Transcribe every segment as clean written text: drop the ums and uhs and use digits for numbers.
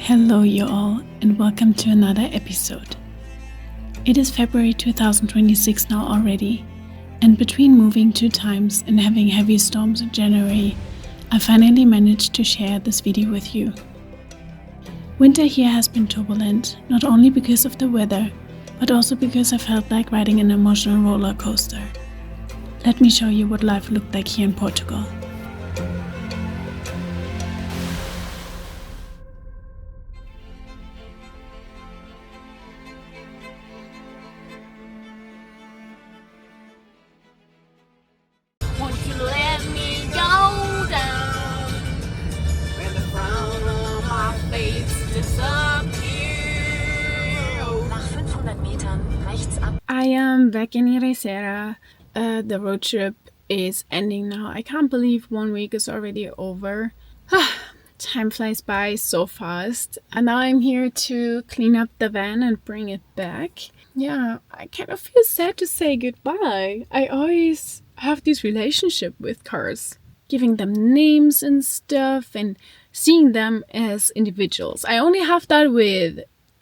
Hello you all and welcome to another episode. It is February 2026 now already, and between moving 2 times and having heavy storms in January, I finally managed to share this video with you. Winter here has been turbulent, not only because of the weather, but also because I felt like riding an emotional roller coaster. Let me show you what life looked like here in Portugal. Won't you let me go down when the frown on my face disappears? Nach 500 Metern rechts ab. I am back in Irecera. The road trip is ending now. I can't believe 1 week is already over. Time flies by so fast. And now I'm here to clean up the van and bring it back. Yeah, I kind of feel sad to say goodbye. I always have this relationship with cars, giving them names and stuff and seeing them as individuals. I only have that with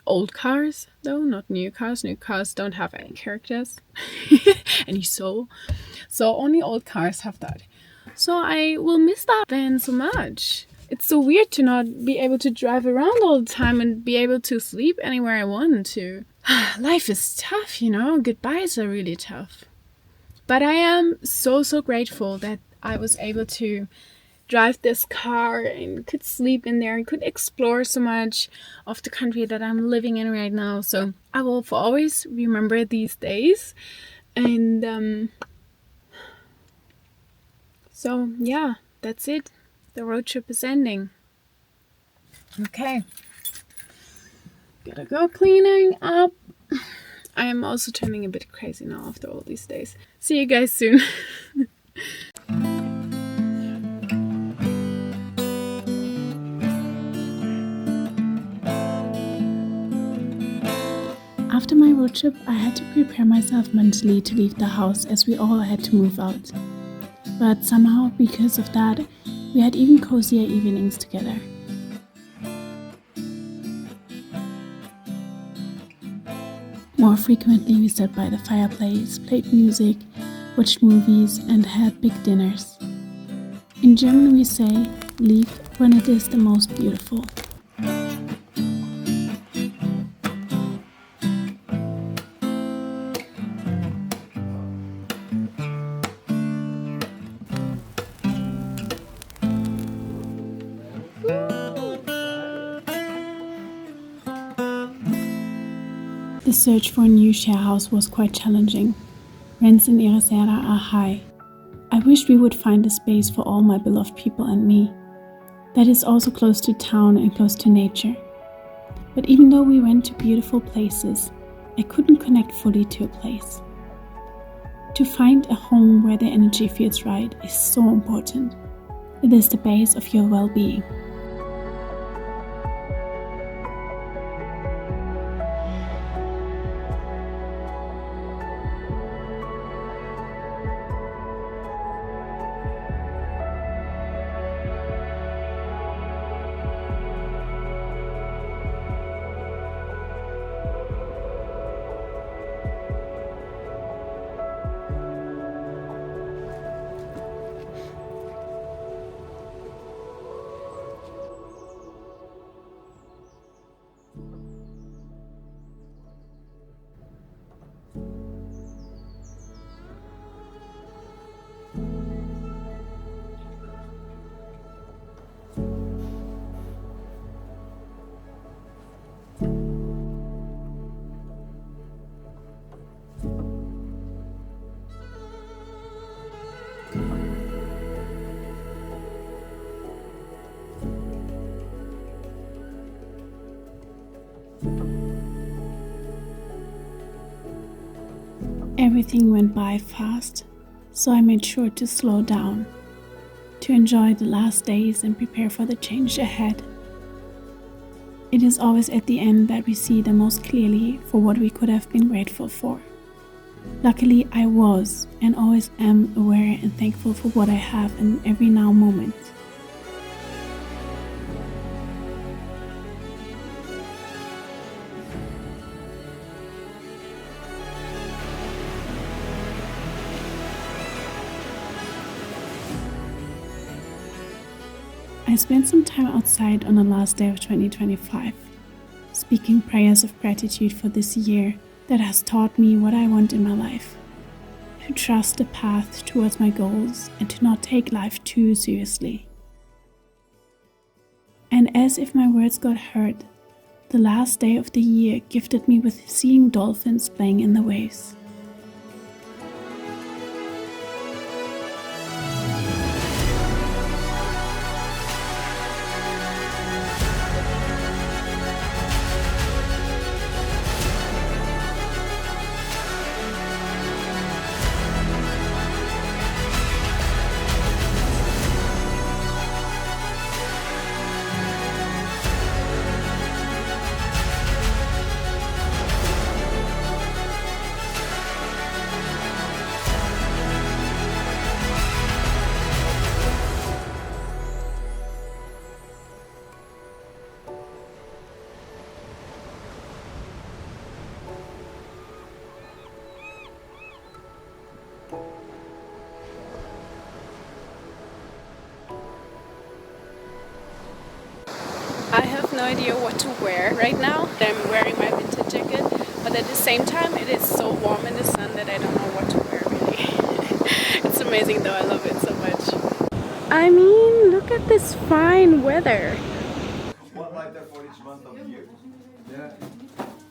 old cars though, not new cars. New cars don't have any characters, any soul. So only old cars have that. So I will miss that van so much. It's so weird to not be able to drive around all the time and be able to sleep anywhere I want to. Life is tough, you know. Goodbyes are really tough. But I am so grateful that I was able to drive this car and could sleep in there and could explore so much of the country that I'm living in right now. So I will for always remember these days. And so yeah, that's it. The road trip is ending. Okay. Gotta go cleaning up. I am also turning a bit crazy now after all these days. See you guys soon. After my road trip, I had to prepare myself mentally to leave the house as we all had to move out. But somehow, because of that, we had even cozier evenings together. More frequently, we sat by the fireplace, played music, watched movies, and had big dinners. In German, we say, leave when it is the most beautiful. The search for a new share house was quite challenging. Rents in Irecera are high. I wished we would find a space for all my beloved people and me. That is also close to town and close to nature. But even though we went to beautiful places, I couldn't connect fully to a place. To find a home where the energy feels right is so important. It is the base of your well-being. Everything went by fast, so I made sure to slow down, to enjoy the last days and prepare for the change ahead. It is always at the end that we see the most clearly for what we could have been grateful for. Luckily, I was and always am aware and thankful for what I have in every now moment. I spent some time outside on the last day of 2025, speaking prayers of gratitude for this year that has taught me what I want in my life. To trust the path towards my goals and to not take life too seriously. And as if my words got heard, the last day of the year gifted me with seeing dolphins playing in the waves. I have no idea what to wear right now. I'm wearing my winter jacket, but at the same time it is so warm in the sun that I don't know what to wear really. It's amazing though, I love it so much. I mean, look at this fine weather.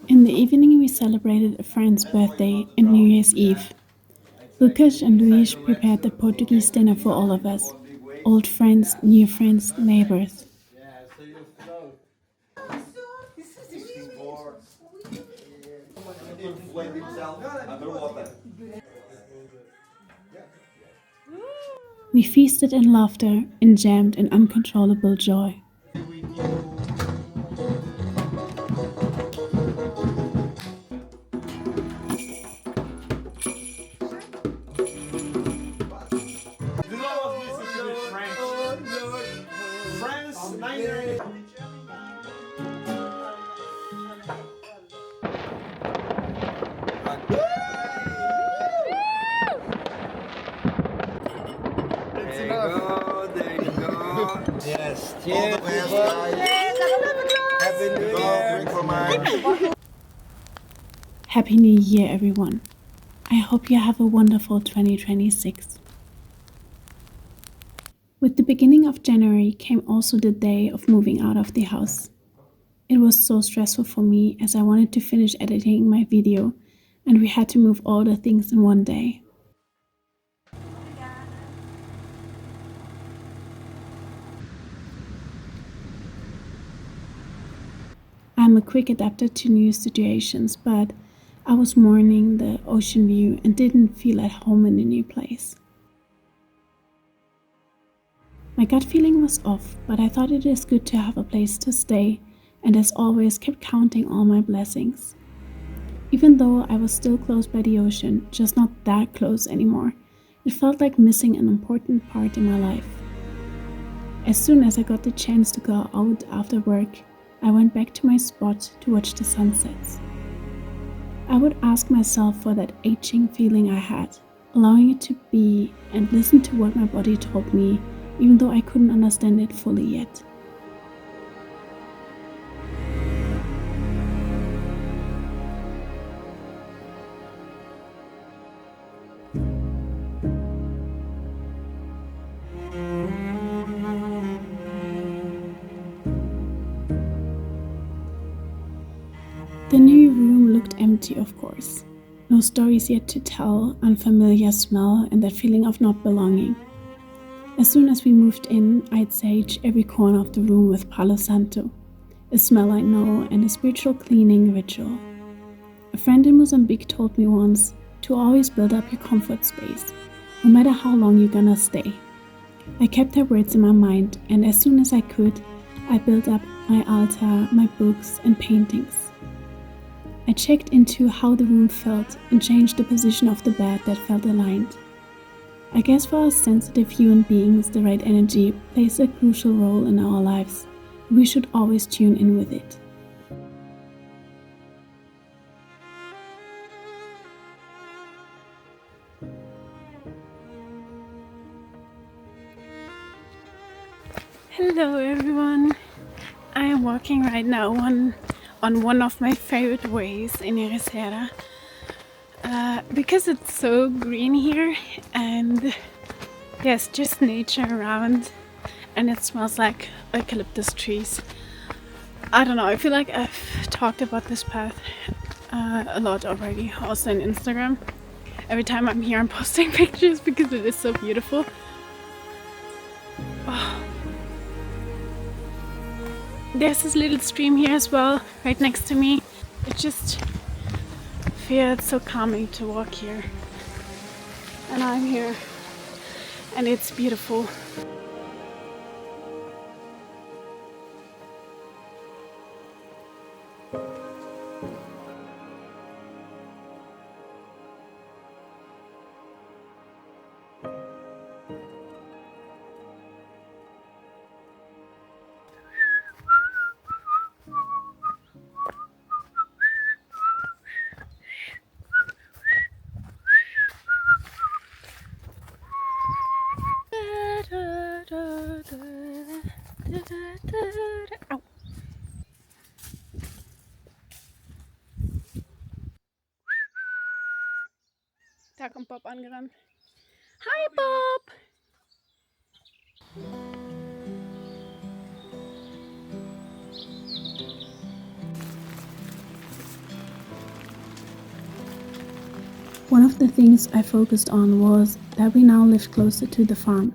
In the evening we celebrated a friend's birthday and New Year's Eve. Lucas and Luis prepared the Portuguese dinner for all of us. Old friends, new friends, neighbors. We feasted in laughter and jammed in uncontrollable joy. There you go. Yes, cheers. All the best, guys. Happy New Year. Drink for mine. Happy New Year, everyone. I hope you have a wonderful 2026. With the beginning of January came also the day of moving out of the house. It was so stressful for me as I wanted to finish editing my video and we had to move all the things in one day. I'm a quick adapter to new situations, but I was mourning the ocean view and didn't feel at home in the new place. My gut feeling was off, but I thought it is good to have a place to stay and as always kept counting all my blessings. Even though I was still close by the ocean, just not that close anymore, it felt like missing an important part in my life. As soon as I got the chance to go out after work, I went back to my spot to watch the sunsets. I would ask myself for that aching feeling I had, allowing it to be and listen to what my body told me, even though I couldn't understand it fully yet. The new room looked empty, of course. No stories yet to tell, unfamiliar smell, and that feeling of not belonging. As soon as we moved in, I'd sage every corner of the room with Palo Santo, a smell I know and a spiritual cleaning ritual. A friend in Mozambique told me once to always build up your comfort space, no matter how long you're gonna stay. I kept her words in my mind, and as soon as I could, I built up my altar, my books, and paintings. I checked into how the room felt and changed the position of the bed that felt aligned. I guess for us sensitive human beings, the right energy plays a crucial role in our lives. We should always tune in with it. Hello everyone. I am walking right now on one of my favorite ways in Ericeira because it's so green here and there's just nature around and it smells like eucalyptus trees. I don't know, I feel like I've talked about this path a lot already, also on Instagram. Every time I'm here I'm posting pictures because it is so beautiful. Oh. There's this little stream here as well, right next to me. It just feels so calming to walk here. And I'm here, and it's beautiful. Au. Da kommt Bob angerannt. Hi Bob! One of the things I focused on was that we now lived closer to the farm.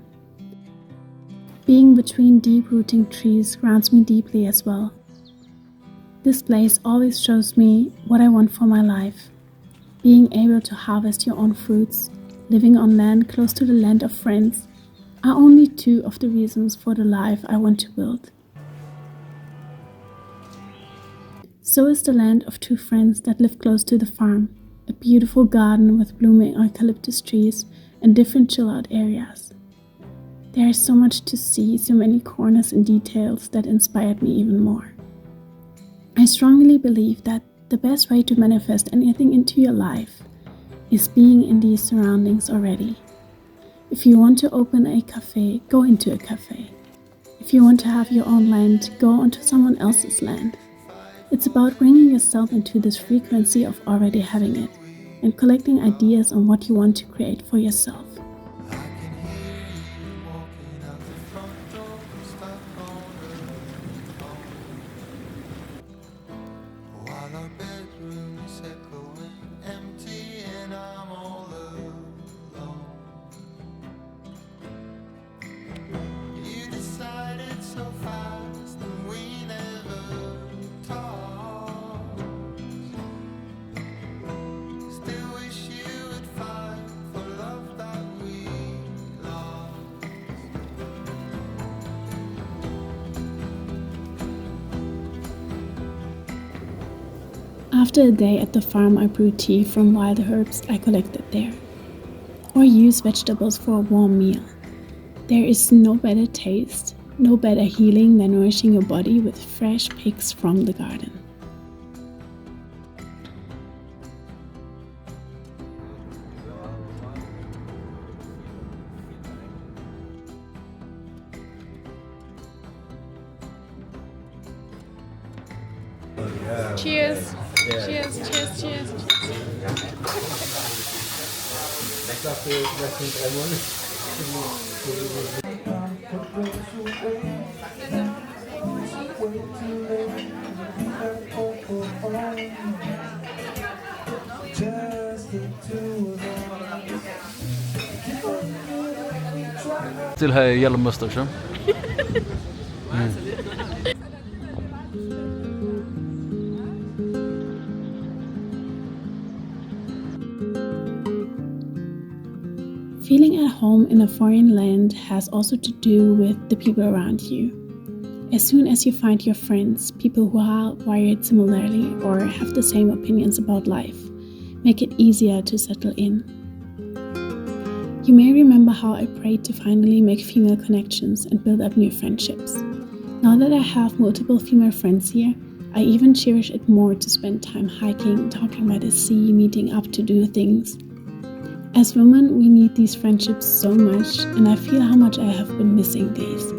Being between deep-rooting trees grounds me deeply as well. This place always shows me what I want for my life. Being able to harvest your own fruits, living on land close to the land of friends, are only two of the reasons for the life I want to build. So is the land of two friends that live close to the farm, a beautiful garden with blooming eucalyptus trees and different chill-out areas. There is so much to see, so many corners and details that inspired me even more. I strongly believe that the best way to manifest anything into your life is being in these surroundings already. If you want to open a cafe, go into a cafe. If you want to have your own land, go onto someone else's land. It's about bringing yourself into this frequency of already having it and collecting ideas on what you want to create for yourself. After a day at the farm, I brew tea from wild herbs I collected there, or use vegetables for a warm meal. There is no better taste, no better healing than nourishing your body with fresh picks from the garden. Cheers! Cheers, cheers, cheers. Still have a yellow mustache, huh? Feeling at home in a foreign land has also to do with the people around you. As soon as you find your friends, people who are wired similarly or have the same opinions about life, make it easier to settle in. You may remember how I prayed to finally make female connections and build up new friendships. Now that I have multiple female friends here, I even cherish it more to spend time hiking, talking by the sea, meeting up to do things. As women, we need these friendships so much, and I feel how much I have been missing these.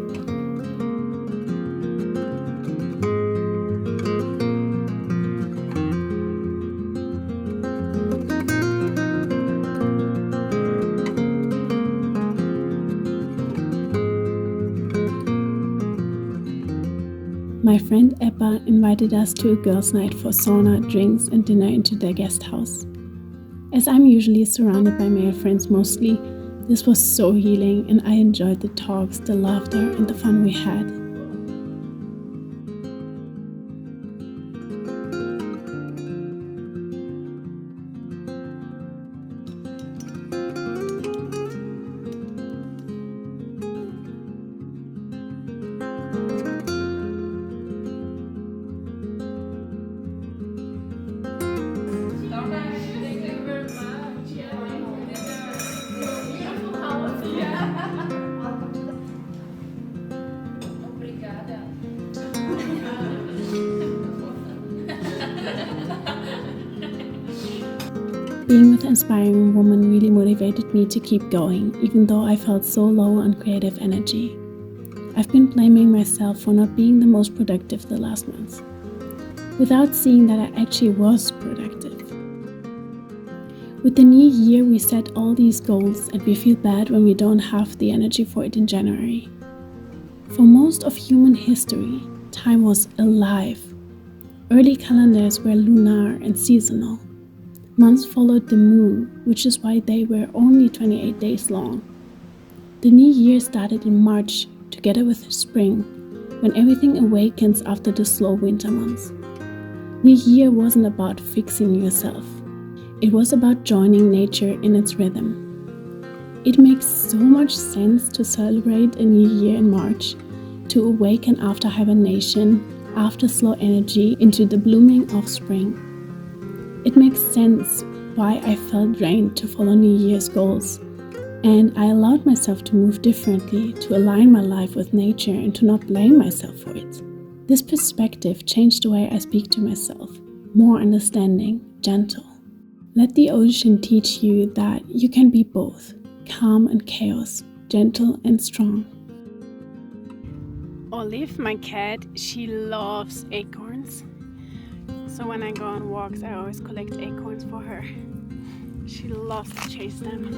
My friend Ebba invited us to a girls' night for sauna, drinks, and dinner into their guest house. As I'm usually surrounded by male friends mostly, this was so healing and I enjoyed the talks, the laughter, and the fun we had. Being with inspiring women really motivated me to keep going, even though I felt so low on creative energy. I've been blaming myself for not being the most productive the last months, without seeing that I actually was productive. With the new year, we set all these goals and we feel bad when we don't have the energy for it in January. For most of human history, time was alive. Early calendars were lunar and seasonal. Months followed the moon, which is why they were only 28 days long. The new year started in March, together with spring, when everything awakens after the slow winter months. New Year wasn't about fixing yourself. It was about joining nature in its rhythm. It makes so much sense to celebrate a new year in March, to awaken after hibernation, after slow energy into the blooming of spring. It makes sense why I felt drained to follow New Year's goals, and I allowed myself to move differently, to align my life with nature and to not blame myself for it. This perspective changed the way I speak to myself, more understanding, gentle. Let the ocean teach you that you can be both, calm and chaos, gentle and strong. Olive, my cat, she loves acorns. So when I go on walks, I always collect acorns for her. She loves to chase them.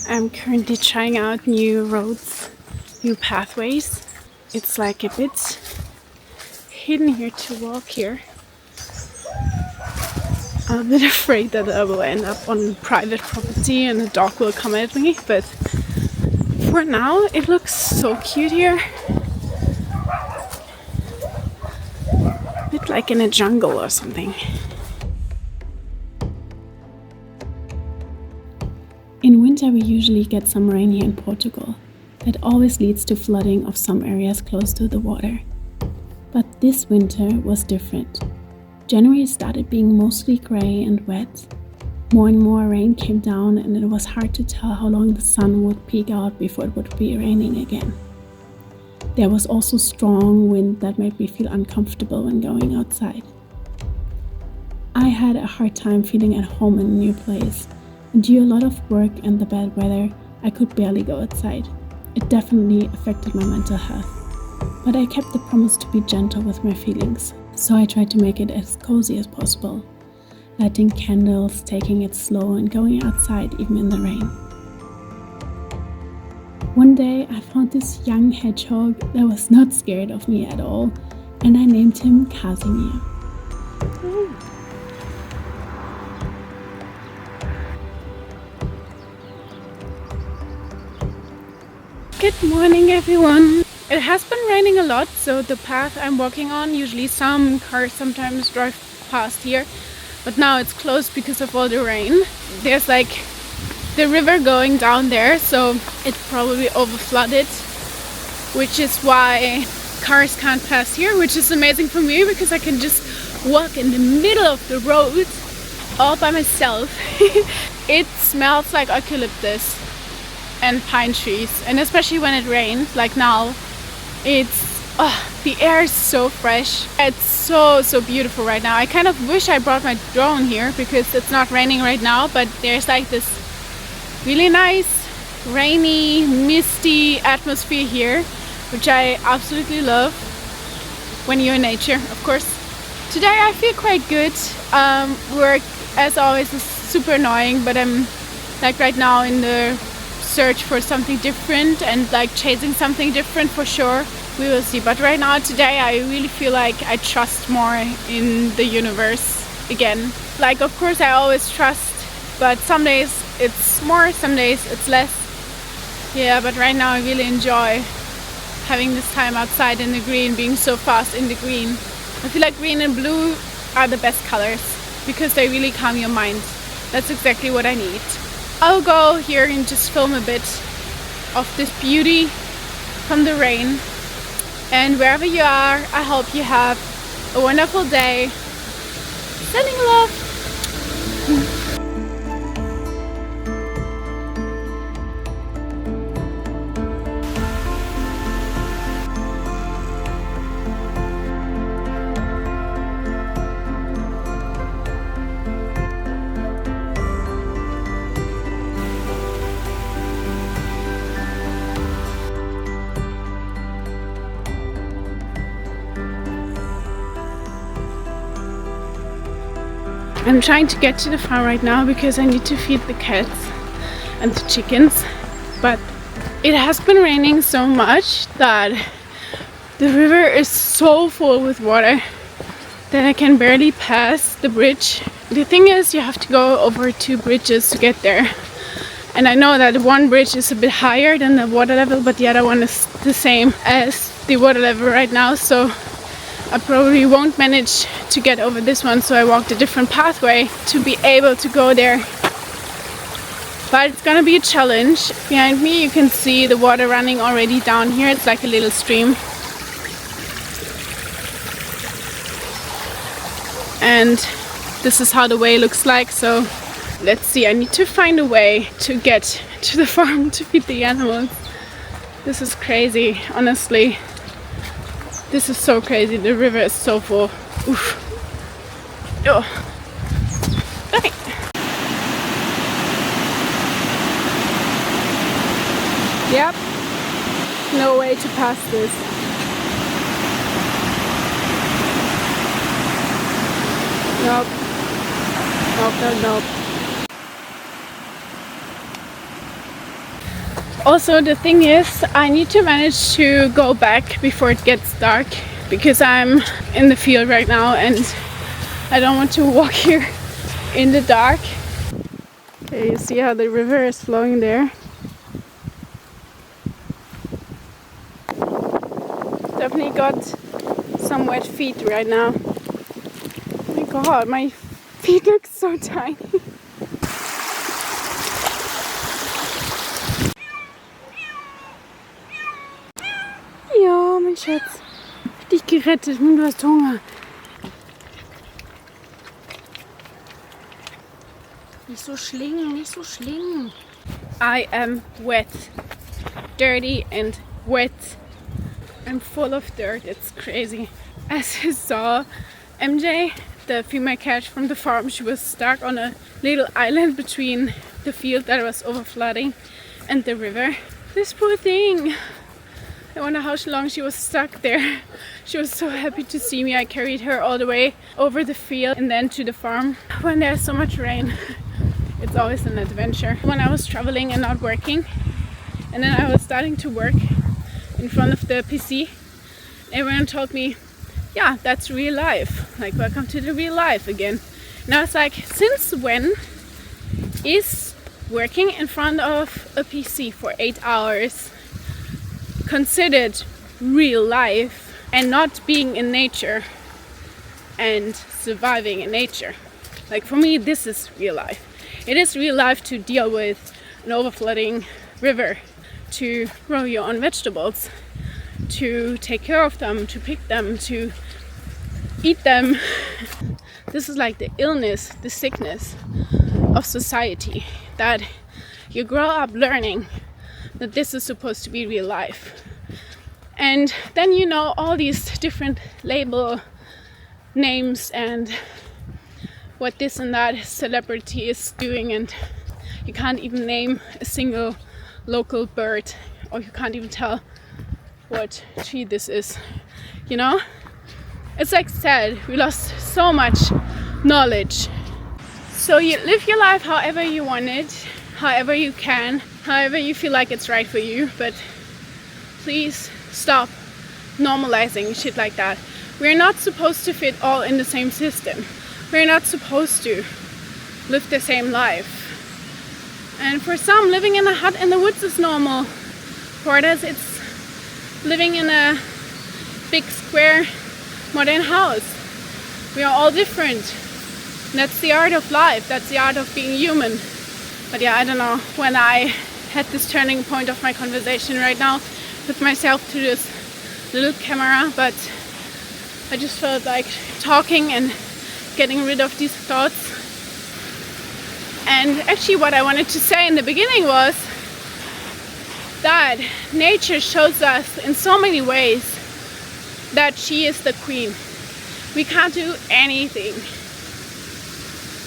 I'm currently trying out new roads, new pathways. It's like a bit hidden here to walk here. I'm a bit afraid that I will end up on private property and a dog will come at me, but for now it looks so cute here. A bit like in a jungle or something. In winter we usually get some rain here in Portugal. That always leads to flooding of some areas close to the water. But this winter was different. January started being mostly grey and wet. More and more rain came down and it was hard to tell how long the sun would peek out before it would be raining again. There was also strong wind that made me feel uncomfortable when going outside. I had a hard time feeling at home in a new place. And due a lot of work and the bad weather, I could barely go outside. It definitely affected my mental health. But I kept the promise to be gentle with my feelings, so I tried to make it as cozy as possible. Lighting candles, taking it slow and going outside even in the rain. One day I found this young hedgehog that was not scared of me at all, and I named him Casimir. Good morning everyone! It has been raining a lot, so the path I'm walking on, usually some cars sometimes drive past here, but now it's closed because of all the rain. There's like the river going down there, so it probably overflooded, which is why cars can't pass here, which is amazing for me because I can just walk in the middle of the road all by myself. It smells like eucalyptus and pine trees, and especially when it rains like now, the air is so fresh. It's so beautiful right now. I kind of wish I brought my drone here because it's not raining right now, but there's like this really nice, rainy, misty atmosphere here, which I absolutely love when you're in nature, of course. Today I feel quite good. Work, as always, is super annoying, but I'm like right now in the search for something different and like chasing something different for sure. We will see. But right now, today, I really feel like I trust more in the universe again. Like, of course, I always trust, but some days it's more, some days it's less. Yeah, but right now I really enjoy having this time outside in the green, being so fast in the green. I feel like green and blue are the best colors because they really calm your mind. That's exactly what I need. I'll go here and just film a bit of this beauty from the rain. And wherever you are, I hope you have a wonderful day. Sending love. I'm trying to get to the farm right now because I need to feed the cats and the chickens, but it has been raining so much that the river is so full with water that I can barely pass the bridge. The thing is, you have to go over 2 bridges to get there, and I know that one bridge is a bit higher than the water level, but the other one is the same as the water level right now, so I probably won't manage to get over this one, so I walked a different pathway to be able to go there. But it's gonna be a challenge. Behind me you can see the water running already down here. It's like a little stream. And this is how the way looks like, so let's see. I need to find a way to get to the farm to feed the animals. This is crazy, honestly. This is so crazy. The river is so full. Oof. Oh. Okay. Yep. No way to pass this. Nope. Nope, nope, nope. Also, the thing is, I need to manage to go back before it gets dark because I'm in the field right now and I don't want to walk here in the dark. Okay, you see how the river is flowing there? Definitely got some wet feet right now. Oh my god, my feet look so tiny. Ja, mein Schatz. Hab dich gerettet, du hast Hunger. Nicht so schlingen, nicht so schlingen. I am wet. Dirty and wet. I'm full of dirt, it's crazy. As you saw, MJ, the female cat from the farm, she was stuck on a little island between the field that was overflooding and the river. This poor thing. I wonder how long she was stuck there. She was so happy to see me. I carried her all the way over the field and then to the farm. When there's so much rain, it's always an adventure. When I was traveling and not working, and then I was starting to work in front of the PC, everyone told me, yeah, that's real life. Like, welcome to the real life again. And I was like, since when is working in front of a PC for 8 hours considered real life and not being in nature and surviving in nature? Like, for me, this is real life. It is real life to deal with an overflooding river, to grow your own vegetables, to take care of them, to pick them, to eat them. This is like the illness, the sickness of society, that you grow up learning that this is supposed to be real life. And then you know all these different label names and what this and that celebrity is doing, and You can't even name a single local bird, or you can't even tell what tree this is, you know? It's like sad, we lost so much knowledge. So you live your life however you want it, however you can, however you feel like it's right for you, but please stop normalizing shit like that. We're not supposed to fit all in the same system. We're not supposed to live the same life. And for some, living in a hut in the woods is normal. For others, it's living in a big square modern house. We are all different. That's the art of life. That's the art of being human. But yeah, I don't know when I had this turning point of my conversation right now with myself to this little camera, but I just felt like talking and getting rid of these thoughts. And actually what I wanted to say in the beginning was that nature shows us in so many ways that she is the queen. We can't do anything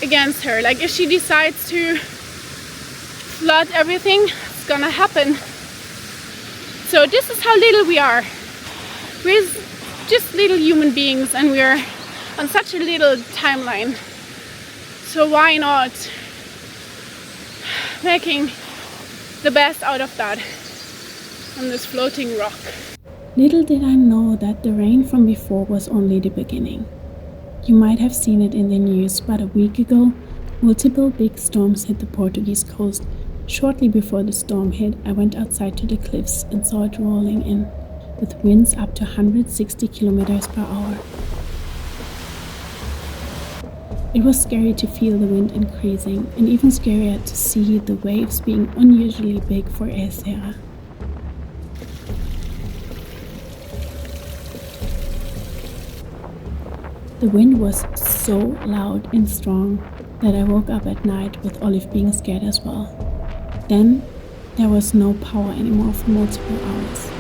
against her. Like if she decides to flood everything, it's gonna happen. So this is how little we are. We're just little human beings and we're on such a little timeline. So why not making the best out of that on this floating rock? Little did I know that the rain from before was only the beginning. You might have seen it in the news, but a week ago, multiple big storms hit the Portuguese coast. Shortly before the storm hit, I went outside to the cliffs and saw it rolling in, with winds up to 160 kilometers per hour. It was scary to feel the wind increasing, and even scarier to see the waves being unusually big for Erceira. The wind was so loud and strong that I woke up at night with Olive being scared as well. Then there was no power anymore for multiple hours.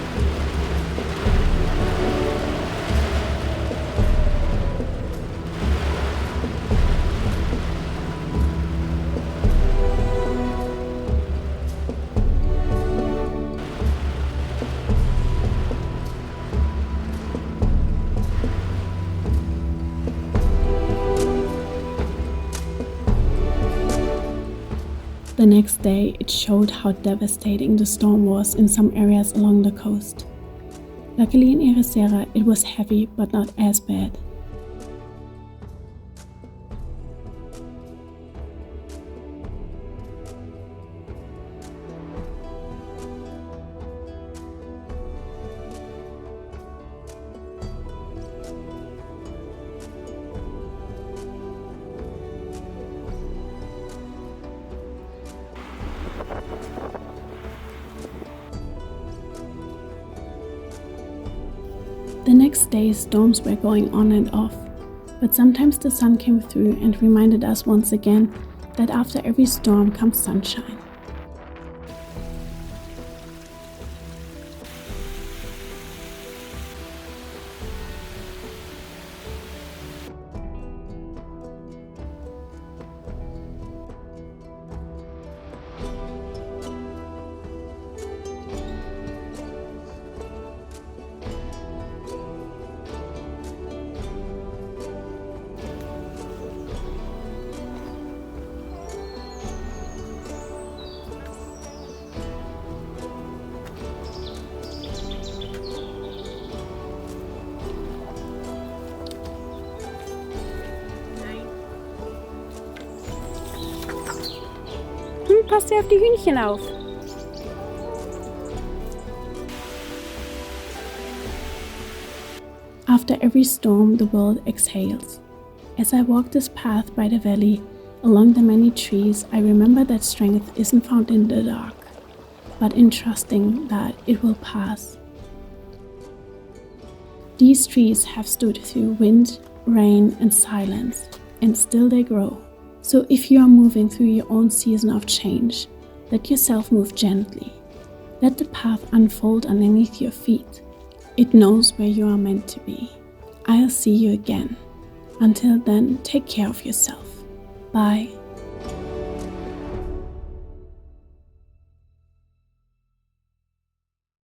The next day, it showed how devastating the storm was in some areas along the coast. Luckily in Erceira, it was heavy but not as bad. The next day, storms were going on and off, but sometimes the sun came through and reminded us once again that after every storm comes sunshine. Passt ja auf die Hühnchen auf. After every storm, the world exhales. As I walk this path by the valley, along the many trees, I remember that strength isn't found in the dark, but in trusting that it will pass. These trees have stood through wind, rain, and silence, and still they grow. So if you are moving through your own season of change, let yourself move gently. Let the path unfold underneath your feet. It knows where you are meant to be. I'll see you again. Until then, take care of yourself. Bye.